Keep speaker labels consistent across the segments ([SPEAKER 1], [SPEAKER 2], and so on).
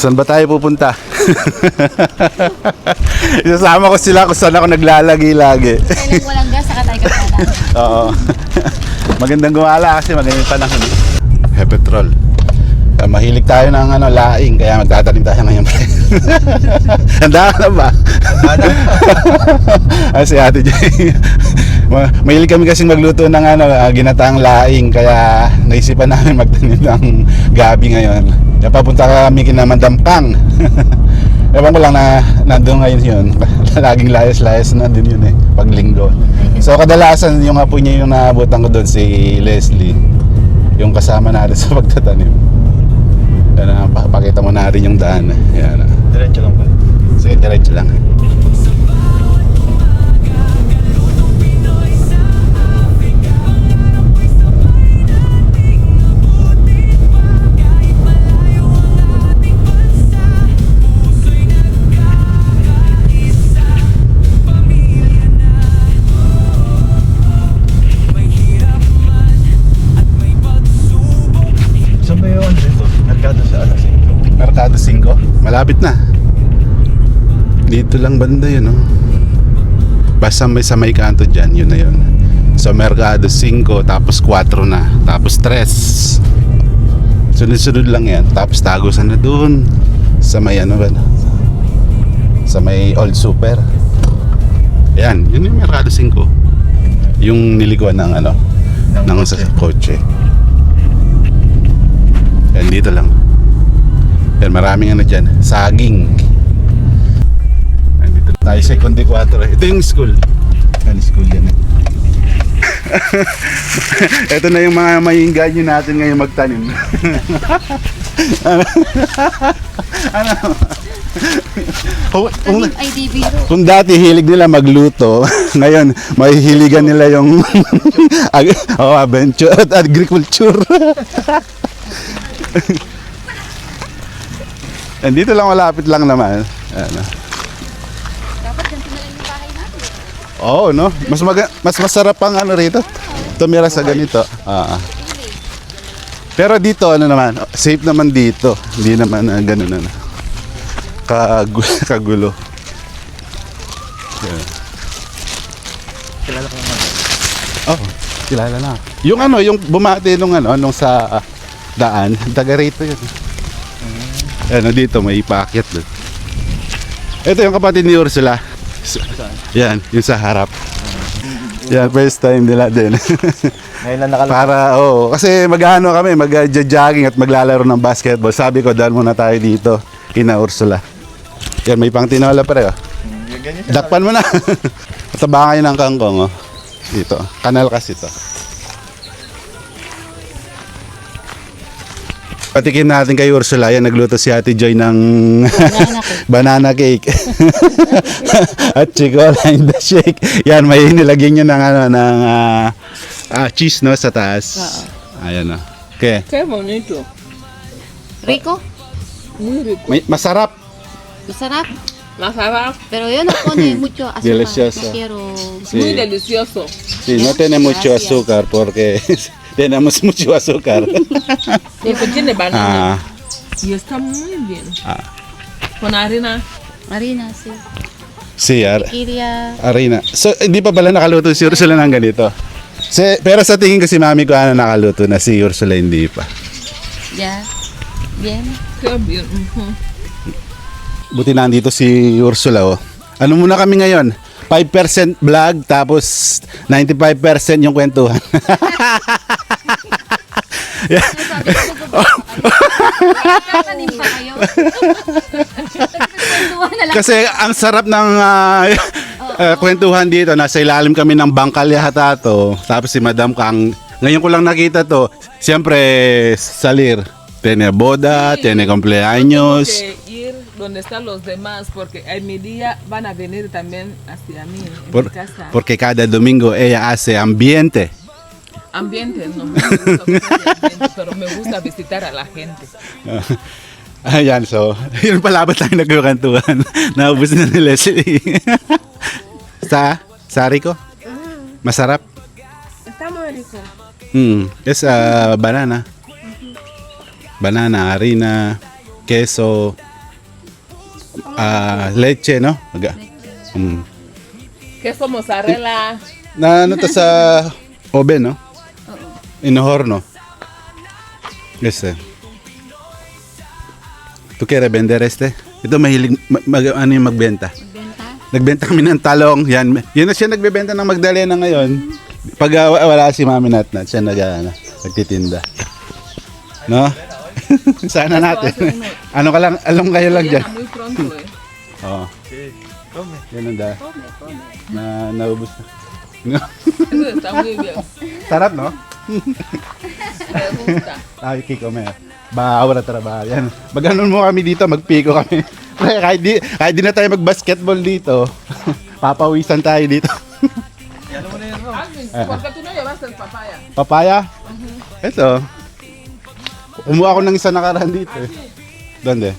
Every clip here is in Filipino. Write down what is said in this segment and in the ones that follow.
[SPEAKER 1] Saan ba tayo pupunta? Isasama ko sila kung saan ako naglalagi lagi.
[SPEAKER 2] Kailang walang gas, saka tayo kapala.
[SPEAKER 1] Oo. Magandang gumala kasi magandang panahon. Petrol. Mahilig tayo ng laing, kaya magtatanim tayo ngayon. Handa ka na ba? Ay, si Ate Jay. Mahilig kami kasing magluto ng ginataang laing, kaya naisipan namin magtanim ng gabi ngayon. Kaya papunta kami kina Mandampang. Ewan ko lang na nandun ngayon yun. Laging layas-layas na din yun pag linggo. So kadalasan yung apo niya yung naabutan ko doon, si Leslie, yung kasama natin sa pagtatanim. Yan, pakita mo na rin yung daan. Yan.
[SPEAKER 3] Diretso lang po.
[SPEAKER 1] Sige, diretso lang.
[SPEAKER 3] Saan ba yun dito? Merkado sa alas 5.
[SPEAKER 1] Mercado 5. Malapit na. Dito lang banda yun, no? Basta may sa may kanto dyan, yun na yun. So Mercado 5, tapos 4 na, tapos 3. Sunod-sunod lang yan. Tapos tagusan na dun sa may ba? Sa may Old Super. Yan, yun yung Mercado 5. Yung nilikuan ng ng kotse. Yan, dito lang. Yan, maraming dyan. Saging. Yan, dito tayo sa Conde 4. Ito yung school. Yan, school yan Ito na yung mga maingganyo natin ngayon magtanim. Kung dati hilig nila magluto, ngayon mahihiligan nila yung adventure at agriculture. Dito lang, malapit lang naman.
[SPEAKER 2] Dapat ganito na lang yung bahay natin.
[SPEAKER 1] Oo, no? Mas masarap ang rito. Tumira sa ganito. Pero dito naman, safe naman dito. Hindi naman ganun kagulo. Yeah.
[SPEAKER 3] Kilala ko naman.
[SPEAKER 1] Oh, kilala na. Yung bumati nung sa daan, taga rito yun. Dito may paakyat doon. Ito yung kapatid ni Ursula. Yan, yung sa harap. Yan, first time nila din.
[SPEAKER 3] Ngayon lang nakalala.
[SPEAKER 1] Para, kasi kami, mag-jogging at maglalaro ng basketball. Sabi ko, dahil muna tayo dito, kina Ursula. Yan, may pang tinola pa rin, Dakpan mo na. Tabangan kayo ng kangkong, Dito, kanal kasi ito. Patikin natin kay Ursula. Yan, nagluto si Ate Joy ng banana cake. At Chicola in the shake. Yan, may nilagyan nyo ng cheese, no, sa taas. Ayan, Okay.
[SPEAKER 4] Qué bonito.
[SPEAKER 2] Rico?
[SPEAKER 4] Muy rico.
[SPEAKER 1] Masarap.
[SPEAKER 2] Masarap.
[SPEAKER 4] Masarap.
[SPEAKER 2] Pero yo no pone mucho azúcar.
[SPEAKER 1] Delicioso.
[SPEAKER 2] No quiero...
[SPEAKER 1] Sí.
[SPEAKER 4] Muy delicioso.
[SPEAKER 1] Sí, no tiene mucho azúcar porque tenemos mucho azúcar.
[SPEAKER 4] Porque tiene banana.
[SPEAKER 1] Ah,
[SPEAKER 4] Y está muy bien. Con harina.
[SPEAKER 2] Harina, sí.
[SPEAKER 1] sí,
[SPEAKER 2] Kiria.
[SPEAKER 1] harina. So, hindi pa pala nakaluto si Ursula ng ganito. Pero sa tingin ko si mami ko nakaluto na, si Ursula hindi pa.
[SPEAKER 2] Ya. Bien.
[SPEAKER 4] Qué bien.
[SPEAKER 1] Buti nandito si Ursula, Ano muna kami ngayon? 5% vlog, tapos 95% yung kwentuhan.
[SPEAKER 2] Kakanim pa kayo.
[SPEAKER 1] Kasi ang sarap ng kwentuhan dito. Nasa ilalim kami ng bangkal yata to. Tapos si Madam Kang, ngayon ko lang nakita to. Siyempre, salir. Tiene boda, tiene cumpleaños.
[SPEAKER 4] Tengo que ir donde están los demás porque en mi día van a venir también hacia mí, en mi casa.
[SPEAKER 1] Porque cada domingo ella hace ambiente.
[SPEAKER 4] Ambiente, no me gusta mucho el ambiente, pero me gusta visitar a la gente.
[SPEAKER 1] Ayan, so, yun pala ba tayo nagkakantuhan? Naubos na ni Leslie. Sari ko? Masarap?
[SPEAKER 4] Está muy rico.
[SPEAKER 1] Es banana. Banana, harina, queso, leche, no?
[SPEAKER 4] Queso mozzarella.
[SPEAKER 1] Na ano to sa oven, no?
[SPEAKER 2] Oo.
[SPEAKER 1] Inohorno. Yes, eh. Tu quiere vender este? Ito mahilig ano yung magbenta.
[SPEAKER 2] Magbenta.
[SPEAKER 1] Nagbenta kami ng talong. Yan na siya nagbebenta ng Magdalena ngayon. Pag wala si Mami Natnat, siya nagtitinda. No? Sana natin. Ano ka lang, along kayo lang dyan.
[SPEAKER 4] Llena muy pronto, eh.
[SPEAKER 1] Oo.
[SPEAKER 3] Sí, come.
[SPEAKER 1] Yan ang naubos na.
[SPEAKER 4] Eso está muy bien.
[SPEAKER 1] Sarap, no?
[SPEAKER 4] Me gusta.
[SPEAKER 1] Ay, kiko me. Ba, trabaho. Yan. Mag-anon mo kami dito, magpiko kami. Pre, kahit di na tayo mag-basketball dito, papawisan tayo dito.
[SPEAKER 3] Ano mo na yun, Rom?
[SPEAKER 4] Alvin, ¿por qué tú no llevaste el papaya?
[SPEAKER 1] Papaya? Ito. Umuha ako ng isa nakaraan dito eh. Donde?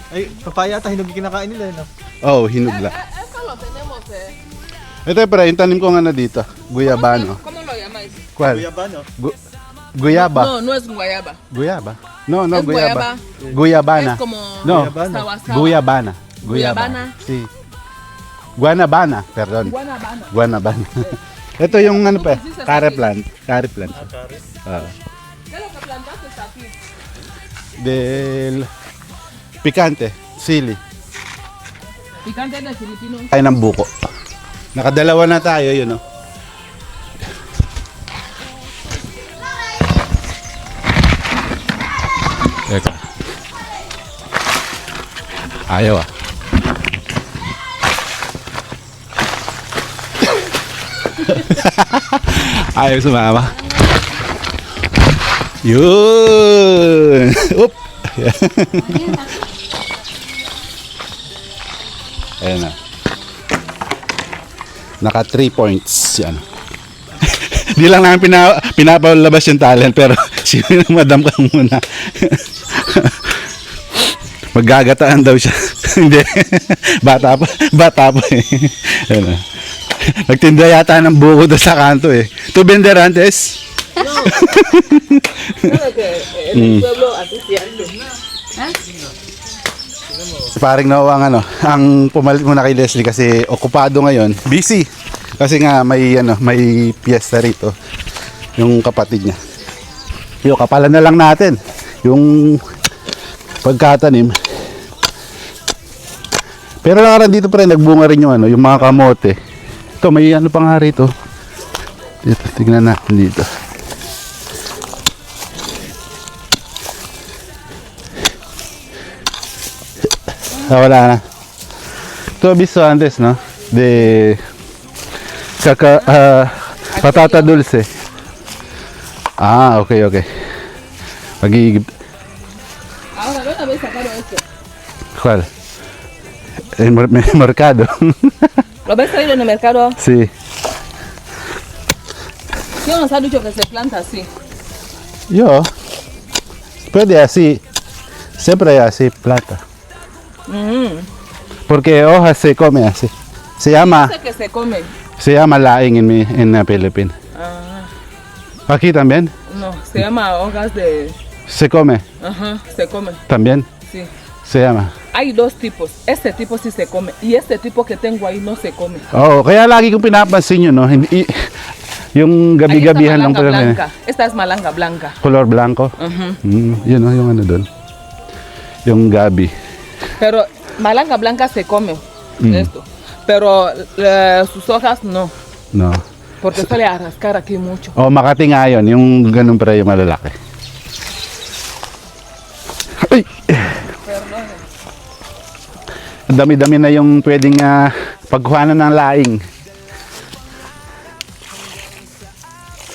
[SPEAKER 3] Ay, papaya ata, hinog yung kinakain nila, no?
[SPEAKER 1] Oh, hinugla.
[SPEAKER 4] Eso lo tenemos,
[SPEAKER 1] Ito pre, yung tanim ko nga na dito. Guyabano.
[SPEAKER 4] ¿Cómo lo llamáis?
[SPEAKER 1] Kual?
[SPEAKER 3] Guyabano.
[SPEAKER 1] Guyaba.
[SPEAKER 4] No, no es guayaba.
[SPEAKER 1] Guyaba. No,
[SPEAKER 4] Es
[SPEAKER 1] guyaba.
[SPEAKER 4] guayaba.
[SPEAKER 1] Guyabana.
[SPEAKER 4] Es como
[SPEAKER 1] No.
[SPEAKER 4] sawa-sawa.
[SPEAKER 1] Guyabana.
[SPEAKER 4] Guyabana.
[SPEAKER 1] Si. Guanabana, perdón.
[SPEAKER 4] Guanabana.
[SPEAKER 1] Guanabana. Ito yung ano pa, curry plant. Curry plant. Ah.
[SPEAKER 4] ¿Qué es lo que plantaste aquí?
[SPEAKER 1] Del picante, sili.
[SPEAKER 4] Picante de Filipino.
[SPEAKER 1] Tayo ng buko. Nakadalawa na tayo, yun oh. Teka. Ayaw ah. Ayaw sumama. Yun! Oop! Ayan na. Naka 3 points. Yan. Hindi lang namin pinapalabas yung talent pero sino yung madam ka muna. Maggagataan daw siya. Hindi. Bata pa eh. Ayan na. Nagtinda yata ng buko doon sa kanto eh. Tu vender antes?
[SPEAKER 4] ¿Sabes que el pueblo así se hace?
[SPEAKER 1] Paring Noah ang pumalit muna kay Leslie kasi okupado ngayon. Busy. Kasi nga may piyesta rito. Yung kapatid niya. Yung kapalan na lang natin. Yung pagkatanim. Pero nakaraan dito pre, nagbunga rin yung mga kamote. Ito, may ano pa nga rito. Dito, tignan natin dito. Wala na. Ito, visto antes, no? De patata dulce. Ah, okay. Magigib.
[SPEAKER 4] Ahora, ¿dónde habéis sacado esto?
[SPEAKER 1] ¿Cuál? El mercado.
[SPEAKER 4] ¿Lo habéis traído en el mercado?
[SPEAKER 1] Sí.
[SPEAKER 4] ¿Quién nos ha dicho que se planta así?
[SPEAKER 1] Yo. Puede así. Siempre así, plata. Porque hojas se come así. Se llama
[SPEAKER 4] Dice que se come.
[SPEAKER 1] laing en la Philippines.
[SPEAKER 4] Ah,
[SPEAKER 1] Aquí también
[SPEAKER 4] no, se llama hojas de...
[SPEAKER 1] se come.
[SPEAKER 4] Ajá, se come,
[SPEAKER 1] También
[SPEAKER 4] sí.
[SPEAKER 1] se llama.
[SPEAKER 4] Hay dos tipos. Este tipo sí se come y este tipo que tengo ahí no se come.
[SPEAKER 1] Oh, kaya lagi kong pinapansin yun, no? Hindi, yung
[SPEAKER 4] Ahí está
[SPEAKER 1] gabi-gabihan lang
[SPEAKER 4] malanga
[SPEAKER 1] pala.
[SPEAKER 4] blanca. Esta es malanga blanca.
[SPEAKER 1] Color blanco.
[SPEAKER 4] Ujú.
[SPEAKER 1] Yun, no, yung ano doon. Yung gabi.
[SPEAKER 4] Pero malanga blanca se come esto. Pero sus hojas no.
[SPEAKER 1] No.
[SPEAKER 4] Porque suele a rascar aquí mucho.
[SPEAKER 1] Oh, Makati nga yun. Yung ganun pa yung malalaki. Ay! Ang dami-dami na yung pwedeng pagkuhanan ng laing.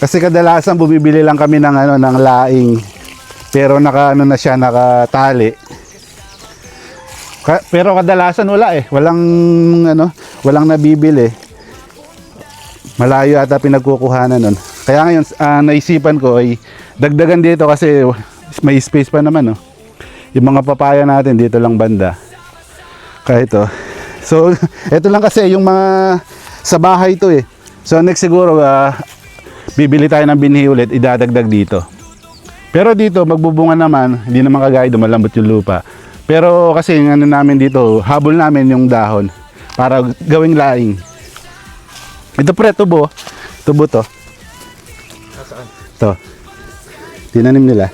[SPEAKER 1] Kasi kadalasan bumibili lang kami ng ng laing. Pero na siya nakatali. Pero kadalasan wala eh. Walang nabibili. Malayo ata pinagkukuhanan nun. Kaya ngayon naisipan ko ay dagdagan dito kasi may space pa naman, no. Yung mga papaya natin dito lang banda. Kaya ito. So ito lang kasi yung mga sa bahay to eh. So next siguro bibili tayo ng binhi ulit, idadagdag dito. Pero dito magbubunga naman, hindi naman kagaya malambot yung lupa. Pero kasi yung ano namin dito, habol namin yung dahon para gawing laing. Ito pre, tubo. Tubo to.
[SPEAKER 3] Nasaan?
[SPEAKER 1] To. Tinanim nila.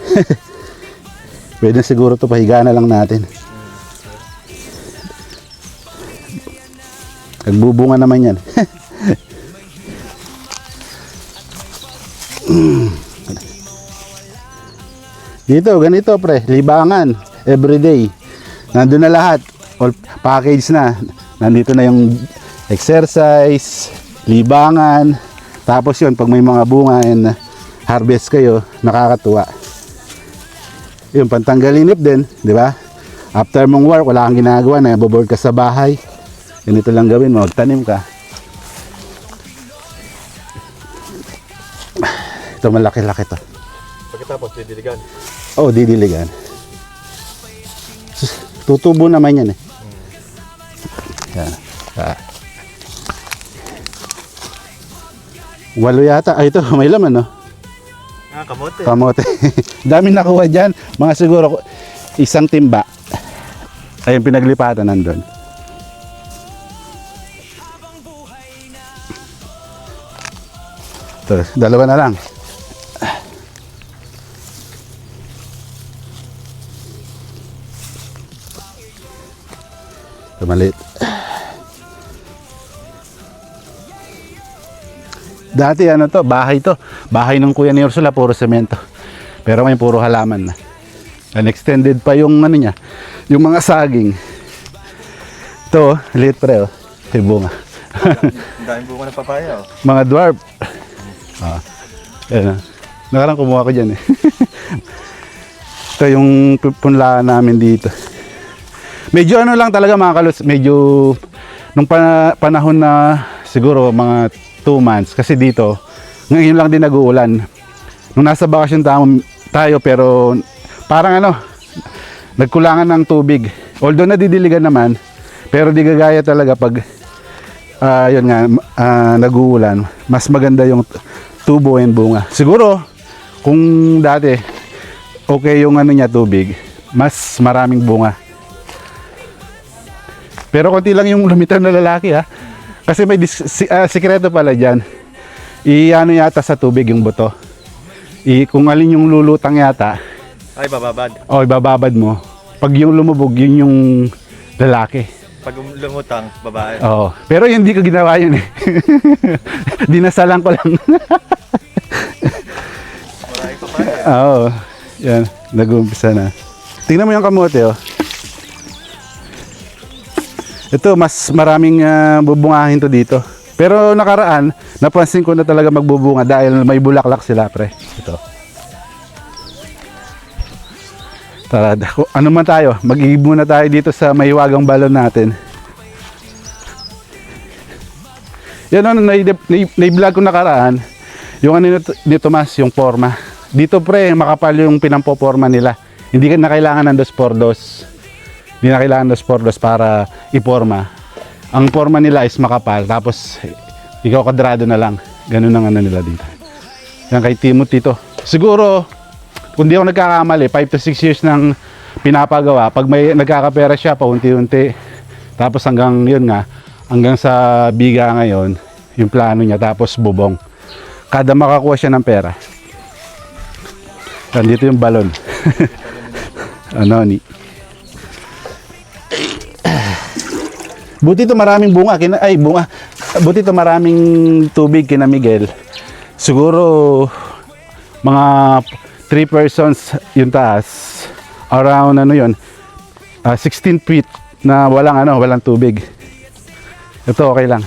[SPEAKER 1] Pwede siguro to, pahigaan na lang natin. Nagbubunga naman yan. Dito, ganito pre, libangan, everyday. Nandun na lahat, all package na. Nandito na yung exercise, libangan. Tapos yun, pag may mga bunga and harvest kayo, nakakatuwa. Yun, pantanggalinip din, di ba? After mong work, wala kang ginagawa, naboboard ka sa bahay. Ganito lang gawin mo, magtanim ka. Ito, malaki-laki to.
[SPEAKER 3] Pagkatapos, didiligan.
[SPEAKER 1] Oh, didiligan. Tutubo naman yan eh. Yan. Walo yata. Ay, ito, may laman, no?
[SPEAKER 3] Kamote.
[SPEAKER 1] Kamote. Dami nakuha dyan. Mga siguro, isang timba. Ayun, pinaglipatan nandun. Ito, dalawa na lang. Ito, maliit. Dati ano to, bahay to. Bahay ng kuya ni Ursula, puro semento. Pero may puro halaman na. And extended pa yung ano niya, yung mga saging. Ito, liit pre, oh. May bunga.
[SPEAKER 3] Ang daming bunga ng papaya, oh.
[SPEAKER 1] Mga dwarf. Ayan, nakarang kumuha ko dyan eh. Ito yung punlaan namin dito. Medyo ano lang talaga mga kalos, medyo nung panahon na siguro mga 2 months kasi dito ngayon lang din nag-uulan. Nung nasa bakasyon tayo pero parang ano, nagkulangan ng tubig. Although nadidiligan naman, pero di gagaya talaga pag yun nga, nag-uulan. Mas maganda yung tubo and bunga. Siguro kung dati okay yung ano niya tubig, mas maraming bunga. Pero konti lang yung lumitaw na lalaki ha. Kasi may sikreto pala dyan. I-ano yata sa tubig yung buto. Kung alin yung lulutang yata.
[SPEAKER 3] Ay, bababad.
[SPEAKER 1] O, ibababad mo. Pag yung lumubog, yun yung lalaki.
[SPEAKER 3] Pag lumutang, babae.
[SPEAKER 1] Oo. Pero hindi ko ginawa yun eh. Dinasalan ko lang.
[SPEAKER 3] Maraming papaya.
[SPEAKER 1] Oo. Yan. Nag-uumpisa na. Tingnan mo yung kamote oh. Ito, mas maraming bubungahin to dito. Pero nakaraan, napansin ko na talaga magbubunga dahil may bulaklak sila, pre. Ito. Tara, ano man tayo, mag-iib muna tayo dito sa mahiwagang balon natin. Yan ano, na-vlog ko nakaraan, yung ano ni Tomas, yung forma. Dito pre, makapal yung pinampoforma nila. Hindi na kailangan ng 2x2. Hindi na kailangan ng 2x2 para iporma. Ang forma nila is makapal, tapos ikaw kadrado na lang. Ganun ang ano nila dito. Yan kay Timothy to. Siguro, kung di ako nagkakamali, 5 to 6 years nang pinapagawa. Pag may nagkakapera siya, paunti-unti. Tapos hanggang yun nga, hanggang sa biga ngayon, yung plano niya, tapos bubong. Kada makakuha siya ng pera. Yan, dito yung balon. Ano ni? Buti ito maraming bunga, buti ito maraming tubig kina Miguel. Siguro mga 3 persons yung taas. Around ano yun, 16 feet na walang tubig. Ito okay lang.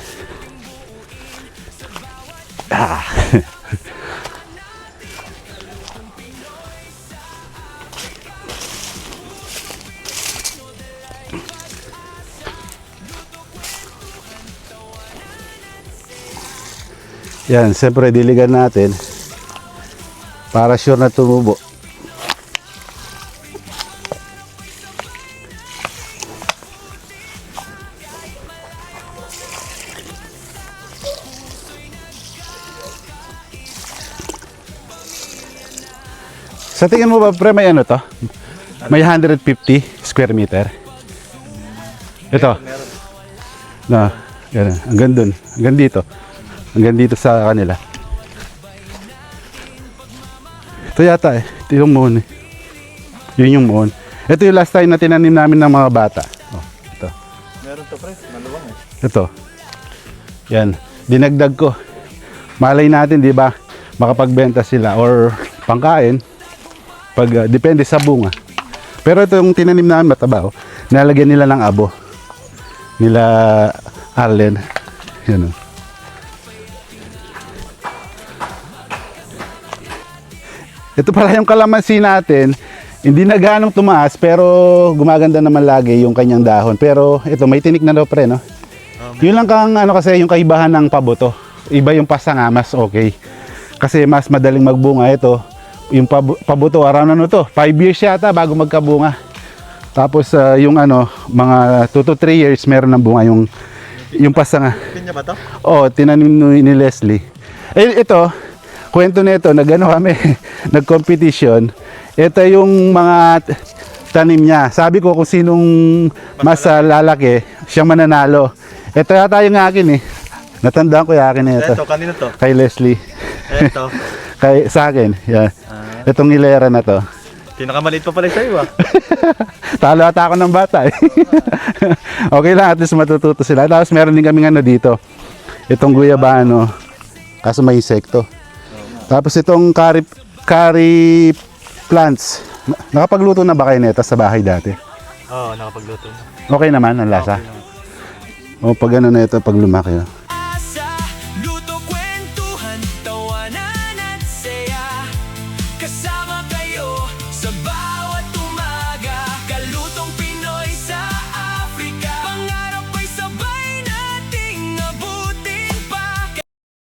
[SPEAKER 1] Yan, siyempre diligan natin para sure na tumubo. Sa tingin mo ba pre may ano to? May 150 square meter. Ito.
[SPEAKER 3] Meron.
[SPEAKER 1] Na, yan. Hanggang dun. Hanggang dito. Hanggang dito sa kanila. Ito yata eh. Ito yung moon eh. Yun yung moon. Ito yung last time na tinanim namin ng mga bata. Oh, ito.
[SPEAKER 3] Meron to, pre. Maluwang eh.
[SPEAKER 1] Ito. Yan. Dinagdag ko. Malay natin, di ba? Makapagbenta sila or pangkain. Pag, depende sa bunga. Pero ito yung tinanim namin mataba. Oh. Nalagyan nila ng abo. Nila Arlen. Yan oh. Ito pala yung kalamansi natin. Hindi na ganong tumaas pero gumaganda naman lagi yung kanyang dahon. Pero ito may tinik na daw pre, no? Yun lang kang ano kasi yung kaibahan ng pabuto. Iba yung pasanga, mas okay. Kasi mas madaling magbunga ito. Yung pabuto, around ano to? 5 years yata bago magkabunga. Tapos yung ano, mga 2 to 3 years meron ng bunga yung pasanga.
[SPEAKER 3] Pinya ba to?
[SPEAKER 1] Oh, tinanim ni Leslie. Eh, ito, kwento nito, nagano kami, nag-competition. Ito yung mga tanim niya. Sabi ko kung sinong mas lalaki, siyang mananalo. Ito yata yung akin eh. Natandaan ko yung akin na ito.
[SPEAKER 3] Ito, kanino to?
[SPEAKER 1] Kay Leslie.
[SPEAKER 3] Ito.
[SPEAKER 1] Sa akin, yan. Itong hilera na to.
[SPEAKER 3] Pinakamaliit pa pala sa'yo ah.
[SPEAKER 1] Talo ata ako ng bata eh. Okay lang, at least matututo sila. Tapos meron din kaming ano dito. Itong guyabano. Kaso may insekto. Tapos itong curry plants. Nakapagluto na ba kayo nito sa bahay dati?
[SPEAKER 3] Oo, nakapagluto na.
[SPEAKER 1] Okay naman ang lasa? O pag ano na ito, pag lumaki.